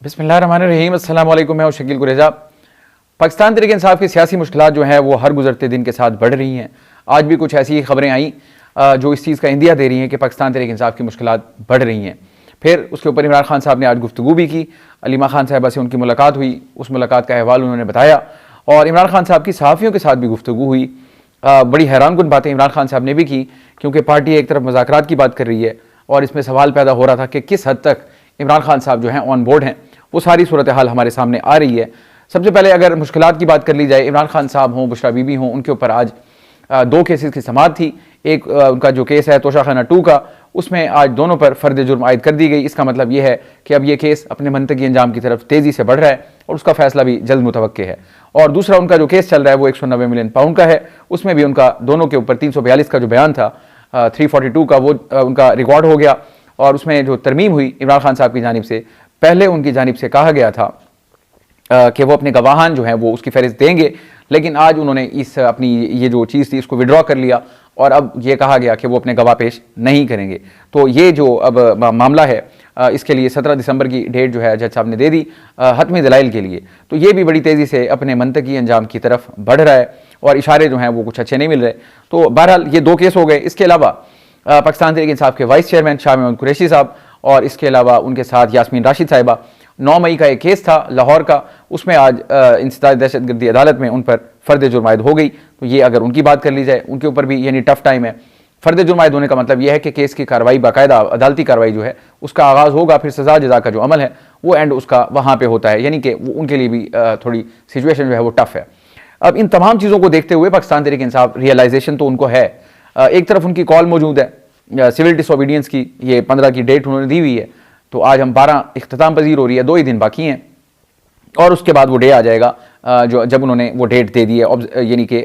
बिस्मिल्लाहिर्रहमानिर्रहीम। अस्सलाम वालेकुम। मैं शकील कुरेजा। पाकिस्तान तहरीक इंसाफ की सियासी मुश्किलात जो हैं वो हर गुजरते दिन के साथ बढ़ रही हैं। आज भी कुछ ऐसी खबरें आई जो इस चीज़ का इंदिया दे रही हैं कि पाकिस्तान तहरीक इंसाफ की मुश्किलात बढ़ रही हैं। फिर उसके ऊपर इमरान खान साहब ने आज गुफ्तगू भी की। अलीमा खान साहबा से उनकी मुलाकात हुई, उस मुलाकात का अहवाल उन्होंने बताया और इमरान खान साहब की सहाफ़ियों के साथ भी गुफ्तगू हुई। बड़ी हैरानकुन बातें इमरान खान साहब ने भी की, क्योंकि पार्टी एक तरफ मुज़ाकरात की बात कर रही है और इसमें सवाल पैदा हो रहा था कि किस हद तक इमरान खान साहब जो हैं ऑन बोर्ड हैं। वो सारी सूरत हाल हमारे सामने आ रही है। सबसे पहले अगर मुश्किलात की बात कर ली जाए, इमरान खान साहब हों, बुशरा बीबी हों, उनके ऊपर आज दो केसेस की समाअत थी। एक उनका जो केस है तोशाखाना 2 का, उसमें आज दोनों पर फ़र्द जुर्म आयद कर दी गई। इसका मतलब यह है कि अब ये केस अपने मंतकी अंजाम की तरफ तेज़ी से बढ़ रहा है और उसका फैसला भी जल्द मुतवक्के है। और दूसरा उनका जो केस चल रहा है वो 190 मिलियन पाउंड का है। उसमें भी उनका दोनों के ऊपर 342 का जो बयान था 342 का, वो उनका रिकॉर्ड हो गया और उसमें जो तरमीम हुई इमरान खान साहब की जानिब से, पहले उनकी जानिब से कहा गया था कि वो अपने गवाहान जो हैं वो उसकी फहरिस्त देंगे, लेकिन आज उन्होंने इस अपनी ये जो चीज़ थी इसको विड्रॉ कर लिया और अब ये कहा गया कि वो अपने गवाह पेश नहीं करेंगे। तो ये जो अब मामला है इसके लिए 17 दिसंबर की डेट जो है जज साहब ने दे दी हतमी दलाइल के लिए। तो ये भी बड़ी तेज़ी से अपने मंतकी अंजाम की तरफ बढ़ रहा है और इशारे जो हैं वो कुछ अच्छे नहीं मिल रहे। तो बहरहाल ये दो केस हो गए। इसके अलावा पाकिस्तान तहरीक इंसाफ के वाइस चेयरमैन शाह महमूद कुरैशी साहब और इसके अलावा उनके साथ यास्मीन राशिद साहिबा, 9 मई का एक केस था लाहौर का, उसमें आज इंसदाद दहशतगर्दी अदालत में उन पर फ़र्द जुर्म आयद हो गई। तो ये अगर उनकी बात कर ली जाए, उनके ऊपर भी यानी टफ टाइम है। फ़र्द जुर्म आयद होने का मतलब यह है कि केस की कार्रवाई बाकायदा अदालती कार्रवाई जो है उसका आगाज़ होगा, फिर सज़ा जज़ा का जो अमल है वो एंड उसका वहाँ पर होता है, यानी कि उनके लिए भी थोड़ी सिचुएशन जो है वो टफ है। अब इन तमाम चीज़ों को देखते हुए पाकिस्तान तहरीक इंसाफ रियलाइजेशन तो उनको है, एक तरफ उनकी कॉल मौजूद है सिविल डिसोबीडियंस की, ये 15 की डेट उन्होंने दी हुई है। तो आज हम 12 इख्तिताम पजीर हो रही है, 2 ही दिन बाकी हैं और उसके बाद वो डे आ जाएगा जो जब उन्होंने वो डेट दे दी है, यानी कि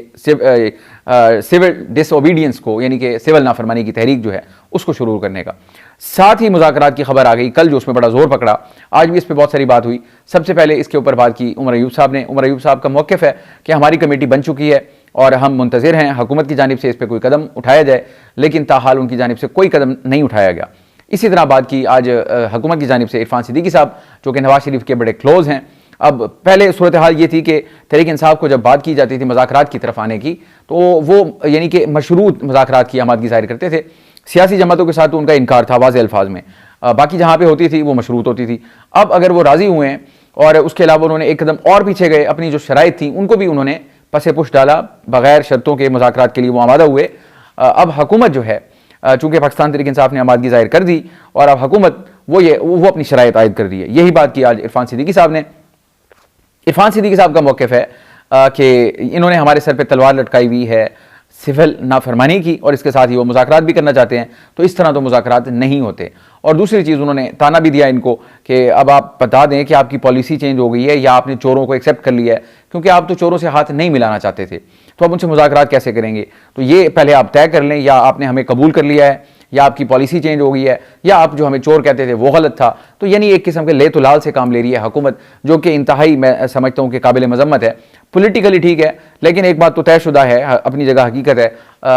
सिविल डिसोबीडियंस को, यानी कि सिविल नाफरमानी की तहरीक जो है उसको शुरू करने का। साथ ही मुज़ाकरात की खबर आ गई कल, जो उसमें बड़ा जोर पकड़ा। आज भी इस पर बहुत सारी बात हुई। सबसे पहले इसके ऊपर बात की उमर अयूब साहब ने। उमर अयूब साहब का मौक़िफ़ है कि हमारी कमेटी बन चुकी है और हम मुंतज़िर हैं हुकूमत की जानिब से इस पर कोई कदम उठाया जाए, लेकिन ताहाल उनकी जानिब से कोई कदम नहीं उठाया गया। इसी तरह बात की आज हुकूमत की जानिब से इरफान सिद्दीकी साहब, जो कि नवाज शरीफ के बड़े क्लोज हैं। अब पहले सूरत हाल ये थी कि तहरीक इंसाफ को जब बात की जाती थी मुज़ाकरात की तरफ आने की, तो वो यानी कि मशरूत मुज़ाकरात की आमादगी ज़ाहिर करते थे। सियासी जमातों के साथ तो उनका इनकार था वाज़ेह अल्फाज में, बाकी जहाँ पर होती थी वो मशरूत होती थी। अब अगर वो राज़ी हुए हैं और उसके अलावा उन्होंने एक कदम और पीछे गए, अपनी जो शराइत थी उनको भी उन्होंने पसे पुश डाला, बगैर शर्तों के मुज़ाकरात के लिए वो आमादा हुए। अब हुकूमत जो है, चूँकि पाकिस्तान तहरीक इंसाफ ने आमादगी ज़ाहिर कर दी और अब हुकूमत वो अपनी शराइत आयद कर रही है। यही बात की आज इरफान सिद्दीकी साहब ने। इरफान सिद्दीकी साहब का मौक़िफ़ है कि इन्होंने हमारे सर पर तलवार लटकाई हुई है सिविल नाफरमानी की और इसके साथ ही वो मुज़ाकरात भी करना चाहते हैं, तो इस तरह तो मुज़ाकरात नहीं होते। और दूसरी चीज़, उन्होंने ताना भी दिया इनको कि अब आप बता दें कि आपकी पॉलिसी चेंज हो गई है या आपने चोरों को एक्सेप्ट कर लिया है, क्योंकि आप तो चोरों से हाथ नहीं मिलाना चाहते थे, तो अब उनसे मुज़ाकरात कैसे करेंगे। तो ये पहले आप तय कर लें, या आपने हमें कबूल कर लिया है, या आपकी पॉलिसी चेंज हो गई है, या आप जो हमें चोर कहते थे वो गलत था। तो यानी एक किस्म के ले तो लाल से काम ले रही है हुकूमत, जो कि इंतहाई मैं समझता हूँ कि काबिल मजम्मत है। पॉलिटिकली ठीक है, लेकिन एक बात तो तयशुदा है, अपनी जगह हकीकत है।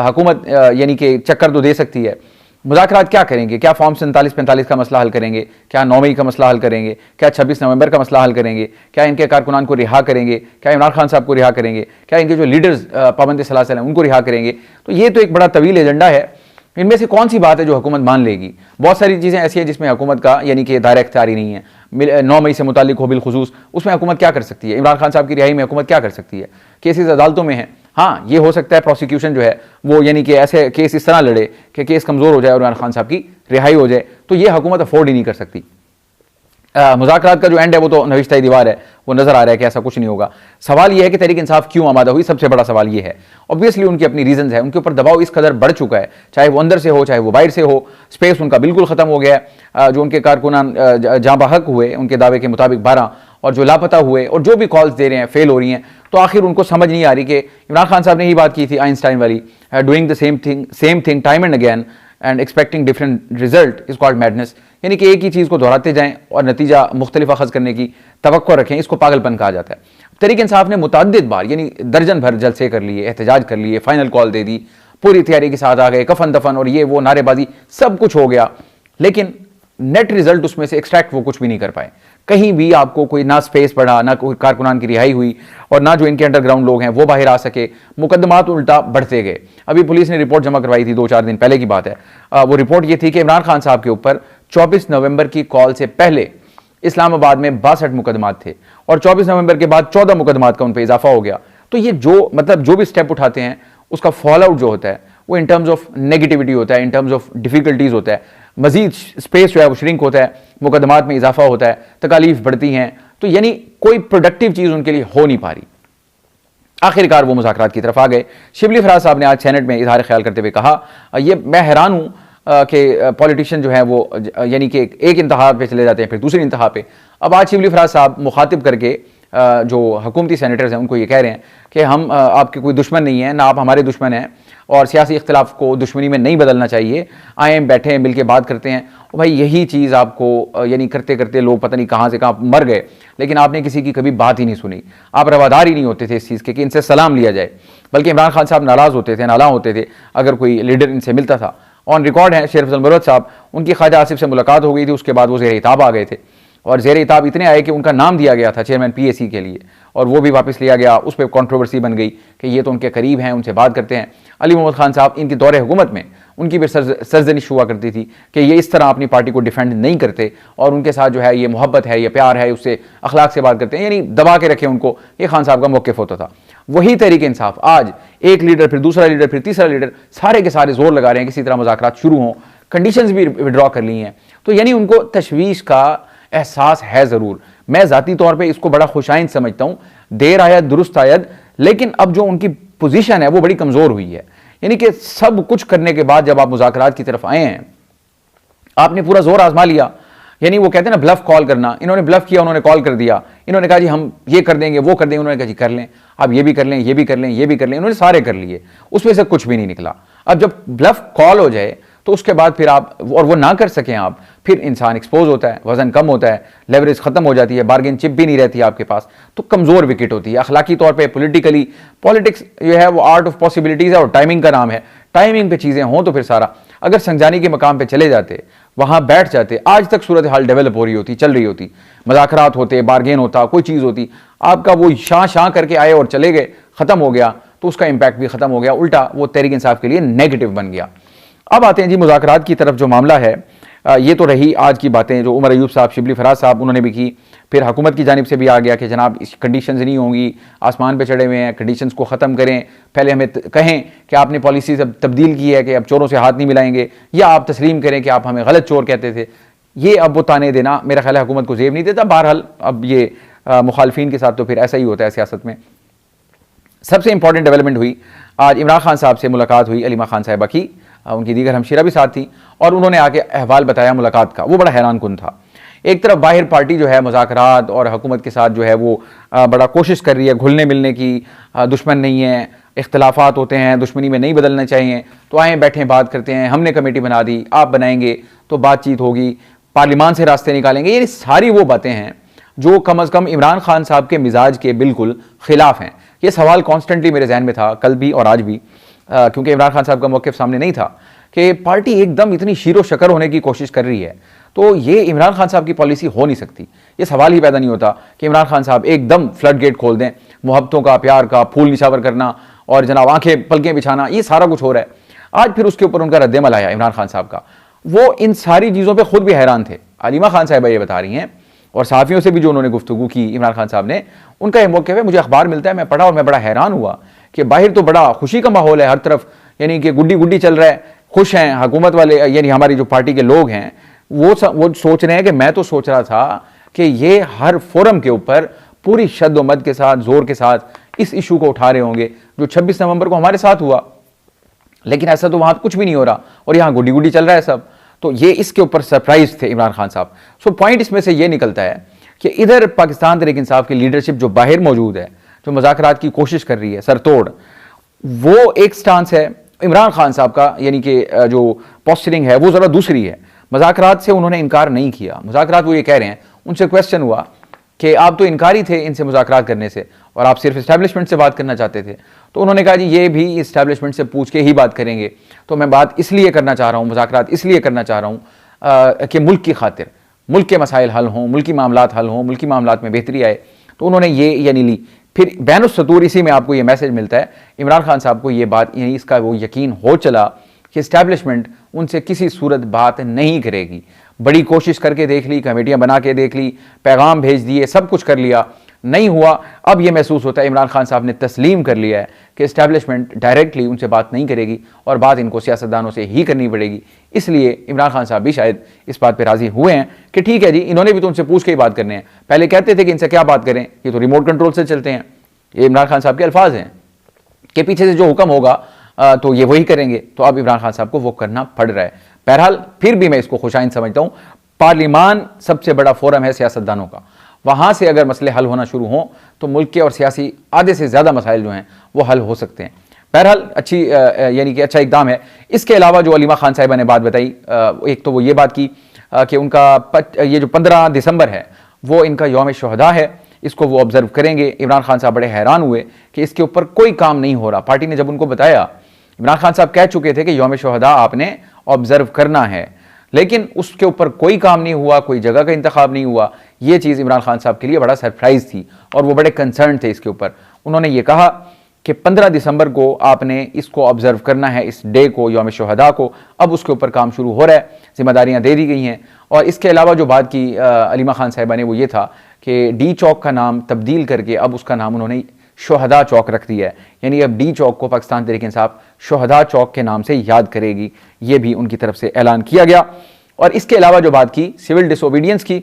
हुकूमत यानी कि चक्कर तो दे सकती है, मुज़ाकरात क्या करेंगे? क्या फॉर्म 47-45 का मसला हल करेंगे? क्या 9 मई का मसला हल करेंगे? क्या 26 नवंबर का मसला हल करेंगे? क्या इनके कारकुनान को रिहा करेंगे? क्या इमरान खान साहब को रिहा करेंगे? क्या इनके जो लीडर्स पाबंद सलासल हैं उनको रिहा करेंगे? तो ये तो एक बड़ा तवील एजेंडा है। इनमें से कौन सी बात है जो हुकूमत मान लेगी? बहुत सारी चीज़ें ऐसी हैं जिसमें हुकूमत का यानी कि दायरा इख्तियारी नहीं है। 9 मई से मुतालिक हो बिलखुसूस, उसमें हुकूमत क्या कर सकती है? इमरान खान साहब की रिहाई में हुकूमत क्या कर सकती है? केसेस अदालतों में हैं। हाँ, ये हो सकता है प्रोसिक्यूशन जो है वो यानी कि ऐसे केस इस तरह लड़े कि केस कमज़ोर हो जाए और इमरान खान साहब की रिहाई हो जाए, तो ये हुकूमत अफोर्ड ही नहीं कर सकती। मुज़ाकरात का जो एंड है वो तो नविश्ता दीवार है, वो नज़र आ रहा है कि ऐसा कुछ नहीं होगा। सवाल ये है कि तहरीक इंसाफ क्यों आमादा हुई? सबसे बड़ा सवाल ये है। ऑब्वियसली उनकी अपनी रीजंस है, उनके ऊपर दबाव इस कदर बढ़ चुका है, चाहे वो अंदर से हो चाहे वो बाहर से हो। स्पेस उनका बिल्कुल ख़त्म हो गया है। जो उनके कारकुनान जहाँ बहक हुए उनके दावे के मुताबिक 12, और जो लापता हुए और जो भी कॉल्स दे रहे हैं फेल हो रही हैं, तो आखिर उनको समझ नहीं आ रही कि इमरान खान साहब ने ही बात की थी आइंस्टाइन वाली, doing the same thing time and again and expecting different result is called madness. यानी कि एक ही चीज़ को दोहराते जाएं और नतीजा मुख्तलिफ अखज़ करने की तवक्को रखें, इसको पागलपन कहा जाता है। तहरीक इंसाफ ने मुतअद्दिद बार यानी दर्जन भर जलसे कर लिए, एहतजाज कर लिए, फाइनल कॉल दे दी, पूरी तैयारी के साथ आ गए, कफन दफन और ये वो नारेबाजी सब कुछ हो गया, लेकिन नेट रिजल्ट उसमें से एक्सट्रैक्ट वो कुछ भी नहीं कर पाए। कहीं भी आपको कोई ना स्पेस पड़ा, ना कोई कारकुनान की रिहाई हुई और ना जो इनके अंडरग्राउंड लोग हैं वो बाहर आ सके। मुकदमात उल्टा बढ़ते गए। अभी पुलिस ने रिपोर्ट जमा करवाई थी 2-4 दिन पहले की बात है। वो रिपोर्ट ये थी कि इमरान खान साहब के ऊपर 24 नवंबर की कॉल से पहले इस्लामाबाद में 62 मुकदमात थे और 24 नवंबर के बाद 14 मुकदमात का उन पर इजाफा हो गया। तो ये जो मतलब जो भी स्टेप उठाते हैं उसका फॉल आउट जो होता है वो इन टर्म्स ऑफ नेगेटिविटी होता है, इन टर्म्स ऑफ डिफिकल्टीज होता है, मजीद स्पेस जो है वो श्रिंक होता है, मुकदमात में इजाफा होता है, तकालीफ बढ़ती हैं। तो यानी कोई प्रोडक्टिव चीज उनके लिए हो नहीं पा रही। आखिरकार वो मुज़ाकरात की तरफ आ गए। शिबली फराज साहब ने आज सेनेट में इजहार ख्याल करते हुए कहा, ये मैं हैरान हूं कि पॉलिटिशियन जो है वो यानी कि एक इंतहा पे चले जाते हैं फिर दूसरी इंतहा पे। अब आज शिबली फराज साहब मुखातिब करके जो हुकूमती सेनेटर्स हैं उनको ये कह रहे हैं कि हम आपके कोई दुश्मन नहीं है, ना आप हमारे दुश्मन हैं और सियासी इख्तिलाफ को दुश्मनी में नहीं बदलना चाहिए, आए बैठे हैं मिलकर बात करते हैं। और भाई यही चीज़ आपको यानी करते करते लोग पता नहीं कहाँ से कहाँ मर गए, लेकिन आपने किसी की कभी बात ही नहीं सुनी। आप रवादार ही नहीं होते थे इस चीज़ के कि इनसे सलाम लिया जाए, बल्कि इमरान खान साहब नाराज़ होते थे, नाला होते थे अगर कोई लीडर इनसे मिलता था। ऑन रिकॉर्ड है शेर अफजल मरवत साहब, उनकी ख्वाजा आसिफ से मुलाकात हो गई थी, उसके बाद वो ज़ेर इताब आ गए थे और ज़ेर इताब इतने आए कि उनका नाम दिया गया था चेयरमैन PAC के लिए और वो भी वापस लिया गया। उस पर कंट्रोवर्सी बन गई कि ये तो उनके करीब हैं, उनसे बात करते हैं। अली मोहम्मद खान साहब इनकी दौरे हुकूमत में उनकी भी सरजनिश हुआ करती थी कि ये इस तरह अपनी पार्टी को डिफेंड नहीं करते और उनके साथ जो है ये मोहब्बत है, ये प्यार है, उससे अखलाक से बात करते हैं, यानी दबा के रखे उनको। ये खान साहब का मौक़िफ़ होता था। वही तहरीक इंसाफ आज एक लीडर फिर दूसरा लीडर फिर तीसरा लीडर सारे के सारे जोर लगा रहे हैं किसी तरह मुज़ाकरात शुरू हों, कंडीशंस भी विड्रॉ कर ली हैं। तो यानी उनको तशवीश का एहसास है ज़रूर। मैं ज़ाती तौर पे इसको बड़ा खुशाइंद समझता हूँ, देर आयद दुरुस्त आयद, लेकिन अब जो उनकी पोजीशन है वो बड़ी कमज़ोर हुई है। यानी कि सब कुछ करने के बाद जब आप मुज़ाकरात की तरफ आए हैं, आपने पूरा जोर आजमा लिया। यानी वो कहते हैं ना ब्लफ कॉल करना, इन्होंने ब्लफ किया, उन्होंने कॉल कर दिया, इन्होंने कहा जी हम ये कर देंगे वो कर देंगे, उन्होंने कहा जी कर लें, आप ये भी कर लें, ये भी कर लें, ये भी कर लें, इन्होंने सारे कर लिए, उसमें से कुछ भी नहीं निकला। अब जब ब्लफ कॉल हो जाए तो उसके बाद फिर आप और वो ना कर सकें आप, फिर इंसान एक्सपोज होता है, वजन कम होता है, लेवरेज खत्म हो जाती है, बार्गेन चिप भी नहीं रहती है आपके पास, तो कमजोर विकेट होती है। अखलाकी तौर पे पॉलिटिकली पॉलिटिक्स जो है वो आर्ट ऑफ पॉसिबिलिटीज है और टाइमिंग का नाम है। टाइमिंग पे चीजें हों तो फिर सारा, अगर संजानी के मकाम पे चले जाते, वहां बैठ जाते, आज तक सूरत हाल डेवलप हो रही होती, चल रही होती, मुज़ाकरात होते, बार्गेन होता, कोई चीज होती। आपका वो शां शां करके आए और चले गए, खत्म हो गया, तो उसका इंपैक्ट भी खत्म हो गया, उल्टा वो तहरीक इंसाफ के लिए नेगेटिव बन गया। अब आते हैं जी मुज़ाकरात की तरफ। जो मामला है ये तो रही आज की बातें जो उमर अयूब साहब, शिबली फराज साहब उन्होंने भी की। फिर हुकूमत की जानिब से भी आ गया कि जनाब इस कंडीशंस नहीं होंगी, आसमान पे चढ़े हुए हैं, कंडीशंस को ख़त्म करें, पहले हमें कहें कि आपने पॉलिसी सब तब्दील की है कि अब चोरों से हाथ नहीं मिलाएंगे, या आप तस्लीम करें कि आप हमें गलत चोर कहते थे। ये अब वो ताने देना मेरा ख्याल है हुकूमत को जेब नहीं देता। बहरहाल अब ये मुखालफिन के साथ तो फिर ऐसा ही होता है सियासत में। सबसे इंपॉर्टेंट डेवलपमेंट हुई आज, इमरान खान साहब से मुलाकात हुई, अलीमा खान साहिबा की, उनकी दीगर हमशीरा भी साथ थी और उन्होंने आके अहवाल बताया मुलाकात का। वो बड़ा हैरान कुन था। एक तरफ बाहर पार्टी जो है मुज़ाकरात और हुकूमत के साथ जो है वो बड़ा कोशिश कर रही है घुलने मिलने की, दुश्मन नहीं है, इख्तलाफात होते हैं, दुश्मनी में नहीं बदलना चाहिए, तो आए बैठे बात करते हैं, हमने कमेटी बना दी, आप बनाएंगे तो बातचीत होगी, पार्लियामान से रास्ते निकालेंगे। ये सारी वो बातें हैं जो कम अज़ कम इमरान खान साहब के मिजाज के बिल्कुल खिलाफ हैं। ये सवाल कॉन्स्टेंटली मेरे जहन में था, कल भी और आज भी, क्योंकि इमरान खान साहब का मौक़िफ़ सामने नहीं था कि पार्टी एकदम इतनी शीरो शकर होने की कोशिश कर रही है, तो ये इमरान खान साहब की पॉलिसी हो नहीं सकती। ये सवाल ही पैदा नहीं होता कि इमरान खान साहब एकदम फ्लड गेट खोल दें, मोहब्बतों का, प्यार का फूल निशावर करना और जनाब आंखें पलकें बिछाना, ये सारा कुछ हो रहा है। आज फिर उसके ऊपर उनका रद्देमल आया इमरान खान साहब का। वो इन सारी चीज़ों पर खुद भी हैरान थे। अलीमा खान साहिबा ये बता रही हैं और सहाफ़ियों से भी जो उन्होंने गुफ्तगू की इमरान खान साहब ने, उनका ये मौक़िफ़ है। मुझे अखबार मिलता है, मैं पढ़ा और मैं बड़ा हैरान हुआ कि बाहर तो बड़ा खुशी का माहौल है हर तरफ, यानी कि गुड्डी गुड्डी चल रहा है, खुश हैं हुकूमत वाले, यानी हमारी जो पार्टी के लोग हैं वो सोच रहे हैं कि मैं तो सोच रहा था कि ये हर फोरम के ऊपर पूरी शद्द-ओ-मद के साथ, जोर के साथ इस इशू को उठा रहे होंगे जो 26 नवंबर को हमारे साथ हुआ, लेकिन ऐसा तो वहां कुछ भी नहीं हो रहा और यहाँ गुड्डी गुड्डी चल रहा है सब। तो ये इसके ऊपर सरप्राइज थे इमरान खान साहब। सो पॉइंट इसमें से ये निकलता है कि इधर पाकिस्तान तहरीक इंसाफ की लीडरशिप जो बाहर मौजूद है, जो मुज़ाकरात की कोशिश कर रही है सरतोड़, वो एक स्टांस है। इमरान खान साहब का यानी कि जो पोस्चरिंग है वो ज़रा दूसरी है। मुज़ाकरात से उन्होंने इनकार नहीं किया। मुज़ाकरात वो ये कह रहे हैं, उनसे क्वेश्चन हुआ कि आप तो इनकारी थे इनसे मुज़ाकरात करने से और आप सिर्फ इस्टेब्लिशमेंट से बात करना चाहते थे, तो उन्होंने कहा जी ये भी इस्टेब्लिशमेंट से पूछ के ही बात करेंगे, तो मैं बात इसलिए करना चाह रहा हूँ, मुज़ाकरात इसलिए करना चाह रहा हूँ कि मुल्क की खातिर, मुल्क के मसाइल हल हों, मुल्की मामलात हल हों, मुल्की मामलात में बेहतरी आए, तो उन्होंने ये यानी ली। फिर बैनुस्सतूर इसी में आपको ये मैसेज मिलता है, इमरान खान साहब को ये बात यानी इसका वो यकीन हो चला कि इस्टेब्लिशमेंट उनसे किसी सूरत बात नहीं करेगी। बड़ी कोशिश करके देख ली, कमेटियां बना के देख ली, पैगाम भेज दिए, सब कुछ कर लिया, नहीं हुआ। अब ये महसूस होता है इमरान खान साहब ने तस्लीम कर लिया है कि इस्टेब्लिशमेंट डायरेक्टली उनसे बात नहीं करेगी और बात इनको सियासतदानों से ही करनी पड़ेगी। इसलिए इमरान खान साहब भी शायद इस बात पर राजी हुए हैं कि ठीक है जी, इन्होंने भी तो उनसे पूछ के ही बात करने हैं। पहले कहते थे कि इनसे क्या बात करें, ये तो रिमोट कंट्रोल से चलते हैं। ये इमरान खान साहब के अल्फाज हैं कि पीछे से जो हुक्म होगा तो ये वही करेंगे। तो अब इमरान खान साहब को वो करना पड़ रहा है। बहरहाल फिर भी मैं इसको खुशाइन समझता हूँ। पार्लिमान सबसे बड़ा फोरम है सियासतदानों का, वहाँ से अगर मसले हल होना शुरू हों तो मुल्क के और सियासी आधे से ज़्यादा मसाइल जो हैं वो हल हो सकते हैं। बहरहाल अच्छी यानी कि अच्छा इकदाम है। इसके अलावा जो अलीमा खान साहिबा ने बात बताई, एक तो वो ये बात की कि उनका ये जो 15 दिसंबर है वो इनका यौम शुहदा है, इसको वो ऑब्जर्व करेंगे। इमरान खान साहब बड़े हैरान हुए कि इसके ऊपर कोई काम नहीं हो रहा। पार्टी ने जब उनको बताया, इमरान खान साहब कह चुके थे कि यौम शुहदा आपने ऑब्जर्व करना है, लेकिन उसके ऊपर कोई काम नहीं हुआ, कोई जगह का इंतखाब नहीं हुआ। ये चीज़ इमरान खान साहब के लिए बड़ा सरप्राइज थी और वो बड़े कंसर्न थे इसके ऊपर। उन्होंने ये कहा कि 15 दिसंबर को आपने इसको ऑब्जर्व करना है, इस डे को, यौम शुहदा को। अब उसके ऊपर काम शुरू हो रहा है, जिम्मेदारियां दे दी गई हैं। और इसके अलावा जो बात की अलीमा खान साहिबा ने वो ये था कि डी चौक का नाम तब्दील करके अब उसका नाम उन्होंने शुहदा चौक रख दिया है, यानी अब डी चौक को पाकिस्तान तहरीक इंसाफ शुहदा चौक के नाम से याद करेगी। ये भी उनकी तरफ से ऐलान किया गया। और इसके अलावा जो बात की सिविल डिसोबीडियंस की,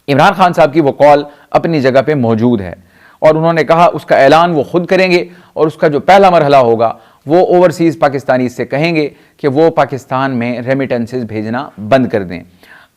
इमरान खान साहब की वो कॉल अपनी जगह पे मौजूद है और उन्होंने कहा उसका ऐलान वो खुद करेंगे और उसका जो पहला मरहला होगा वो ओवरसीज़ पाकिस्तानी से कहेंगे कि वो पाकिस्तान में रेमिटेंसेस भेजना बंद कर दें।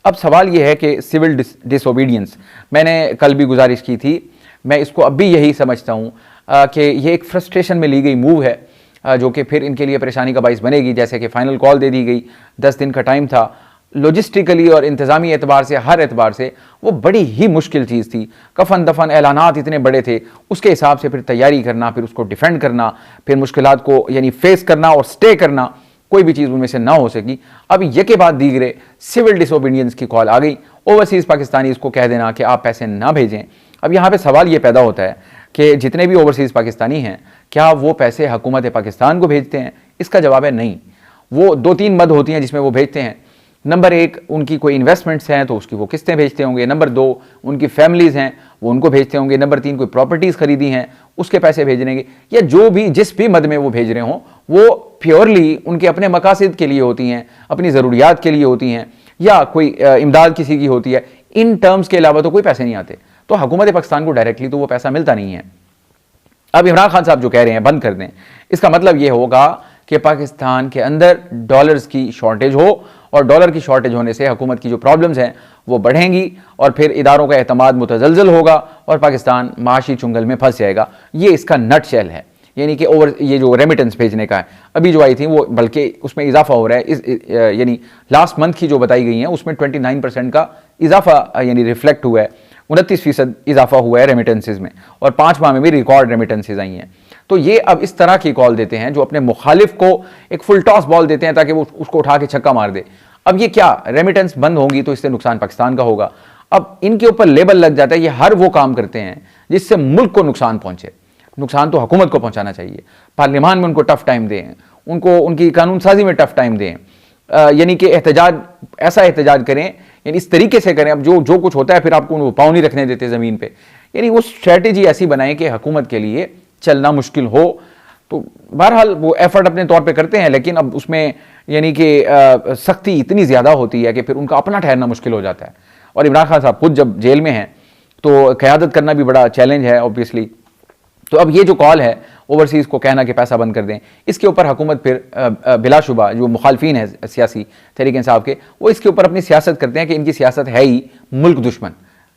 अब सवाल ये है कि सिविल डिसोबीडियंस, मैंने कल भी गुजारिश की थी, मैं इसको अब भी यही समझता हूँ कि ये एक फ्रस्ट्रेशन में ली गई मूव है जो कि फिर इनके लिए परेशानी का बाइस बनेगी। जैसे कि फाइनल कॉल दे दी गई, 10 दिन का टाइम था, लॉजिस्टिकली और इंतज़ामी एतबार से, हर एतबार से वो बड़ी ही मुश्किल चीज़ थी। कफन दफन ऐलानात इतने बड़े थे, उसके हिसाब से फिर तैयारी करना, फिर उसको डिफेंड करना, फिर मुश्किलात को यानी फेस करना और स्टे करना, कोई भी चीज़ उनमें से ना हो सकी। अब ये के बाद दीगरे सिविल डिसोबीडियंस की कॉल आ गई, ओवरसीज़ पाकिस्तानी इसको कह देना कि आप पैसे ना भेजें। अब यहाँ पे सवाल ये पैदा होता है कि जितने भी ओवरसीज़ पाकिस्तानी हैं, क्या वो पैसे हुकूमत पाकिस्तान को भेजते हैं? इसका जवाब है नहीं। वो 2-3 मद होती हैं जिसमें वो भेजते हैं। नंबर 1, उनकी कोई इन्वेस्टमेंट्स हैं तो उसकी वो किस्तें भेजते होंगे। नंबर 2, उनकी फैमिलीज़ हैं वो उनको भेजते होंगे। नंबर 3, कोई प्रॉपर्टीज़ खरीदी हैं उसके पैसे भेज देंगे। या जो भी जिस भी मद में वो भेज रहे हों वो प्योरली उनके अपने मकासद के लिए होती हैं, अपनी ज़रूरियात के लिए होती हैं, या कोई इमदाद किसी की होती है। इन टर्म्स के अलावा तो कोई पैसे नहीं आते, तो हुकूमत पाकिस्तान को डायरेक्टली तो वो पैसा मिलता नहीं है। अब इमरान खान साहब जो कह रहे हैं बंद कर दें, इसका मतलब ये होगा कि पाकिस्तान के अंदर डॉलर्स की शॉर्टेज हो और डॉलर की शॉर्टेज होने से हुकूमत की जो प्रॉब्लम्स हैं वो बढ़ेंगी और फिर इदारों का एतमाद मुतज़लज़ल होगा और पाकिस्तान माशी चुंगल में फंस जाएगा। ये इसका नट शेल है, यानी कि ये जो रेमिटेंस भेजने का है, अभी जो आई थी वो बल्कि उसमें इजाफा हो रहा है। यानी लास्ट मंथ की जो बताई गई हैं उसमें 29% का इजाफा यानी रिफ्लेक्ट हुआ है, 29% इजाफा हुआ है रेमिटेंसेज में, और 5 माह में भी रिकॉर्ड रेमिटेंसेज आई हैं। तो ये अब इस तरह की कॉल देते हैं जो अपने मुखालिफ को एक फुल टॉस बॉल देते हैं ताकि वो उसको उठा के छक्का मार दे। अब ये क्या, रेमिटेंस बंद होंगी तो इससे नुकसान पाकिस्तान का होगा। अब इनके ऊपर लेबल लग जाता है, ये हर वो काम करते हैं जिससे मुल्क को नुकसान पहुंचे। नुकसान तो हुकूमत को पहुंचाना चाहिए, पार्लियामान में उनको टफ टाइम दें, उनको उनकी कानून साजी में टफ टाइम दें, यानी कि एहतजाज, ऐसा एहतजाज करें, यानी इस तरीके से करें। अब जो कुछ होता है फिर आपको वो पाँव नहीं रखने देते ज़मीन पे, यानी वो स्ट्रैटेजी ऐसी बनाएं कि हुकूमत के लिए चलना मुश्किल हो। तो बहरहाल वो एफर्ट अपने तौर पे करते हैं, लेकिन अब उसमें यानी कि सख्ती इतनी ज़्यादा होती है कि फिर उनका अपना ठहरना मुश्किल हो जाता है। और इमरान खान साहब खुद जब जेल में हैं तो क़यादत करना भी बड़ा चैलेंज है ऑब्वियसली। तो अब ये जो कॉल है ओवरसीज़ को कहना कि पैसा बंद कर दें, इसके ऊपर हुकूमत फिर बिलाशुबा जो मुखालफिन है सियासी तहरीक इंसाफ के, वो इसके ऊपर अपनी सियासत करते हैं कि इनकी सियासत है ही मुल्क दुश्मन।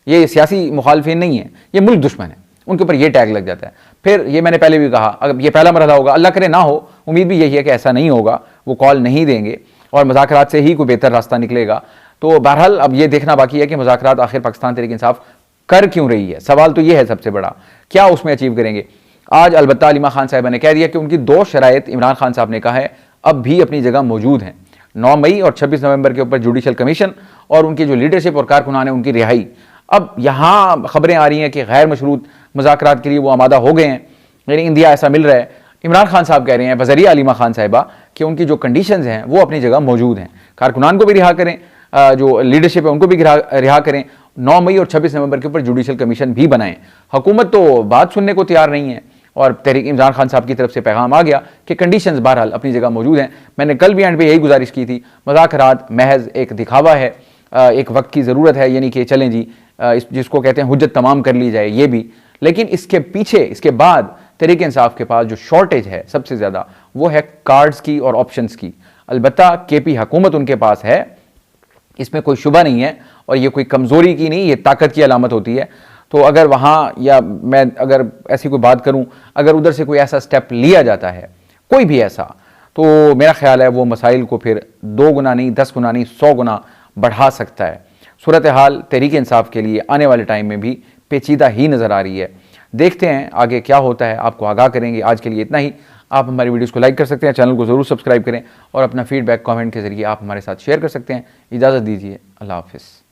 ये सियासी मुखालफिन नहीं है, ये मुल्क दुश्मन है, उनके ऊपर ये टैग लग जाता है। फिर ये मैंने पहले भी कहा, अगर ये पहला मरहला होगा, अल्लाह करे ना हो, उम्मीद भी यही है कि ऐसा नहीं होगा, वो कॉल नहीं देंगे और मुज़ाकरात से ही कोई बेहतर रास्ता निकलेगा। तो बहरहाल अब ये देखना बाकी है कि मुज़ाकरात आखिर पाकिस्तान तहरीक इंसाफ कर क्यों रही है। सवाल तो ये है सबसे बड़ा, क्या उसमें अचीव करेंगे। आज अलबत्ता अलीमा खान साहिबा ने कह दिया कि उनकी 2 शराइत इमरान खान साहब ने कहा है अब भी अपनी जगह मौजूद हैं। 9 मई और 26 नवंबर के ऊपर जुडिशल कमीशन और उनकी जो लीडरशिप और कारकुनान है उनकी रिहाई। अब यहाँ खबरें आ रही हैं कि गैर मशरूत मुज़ाकरात के लिए वो आमादा हो गए हैं, यानी इंदिया ऐसा मिल रहा है। इमरान खान साहब कह रहे हैं बज़रिया अलीमा खान साहिबा कि उनकी जो कंडीशंस हैं वो अपनी जगह मौजूद हैं, कारकुनान को भी रिहा करें, जो लीडरशिप है उनको भी रिहा करें, 9 मई और 26 नवंबर के ऊपर जुडिशल कमीशन भी बनाएं। हुकूमत तो बात सुनने को तैयार नहीं है और तहरीक इमरान खान साहब की तरफ से पैगाम आ गया कि कंडीशंस बहरहाल अपनी जगह मौजूद हैं। मैंने कल भी एंड पे यही गुजारिश की थी, मुज़ाकरात महज एक दिखावा है, एक वक्त की ज़रूरत है, यानी कि चलें जी जिसको कहते हैं हुज्जत तमाम कर ली जाए ये भी, लेकिन इसके पीछे इसके बाद तहरीक इंसाफ के पास जो शॉर्टेज है सबसे ज़्यादा वो है कार्ड्स की और ऑप्शंस की। अलबत्ता केपी हुकूमत उनके पास है, इसमें कोई शुबा नहीं है, और ये कोई कमज़ोरी की नहीं, ये ताकत की अलामत होती है। तो अगर वहाँ, या मैं अगर ऐसी कोई बात करूँ, अगर उधर से कोई ऐसा स्टेप लिया जाता है, कोई भी ऐसा, तो मेरा ख्याल है वो मसाइल को फिर 2 गुना नहीं, 10 गुना नहीं, 100 गुना बढ़ा सकता है। सूरत हाल तहरीक इंसाफ के लिए आने वाले टाइम में भी पेचीदा ही नज़र आ रही है। देखते हैं आगे क्या होता है, आपको आगाह करेंगे। आज के लिए इतना ही। आप हमारी वीडियोस को लाइक कर सकते हैं, चैनल को ज़रूर सब्सक्राइब करें और अपना फीडबैक कमेंट के ज़रिए आप हमारे साथ शेयर कर सकते हैं। इजाज़त दीजिए, अल्लाह हाफ़िज़।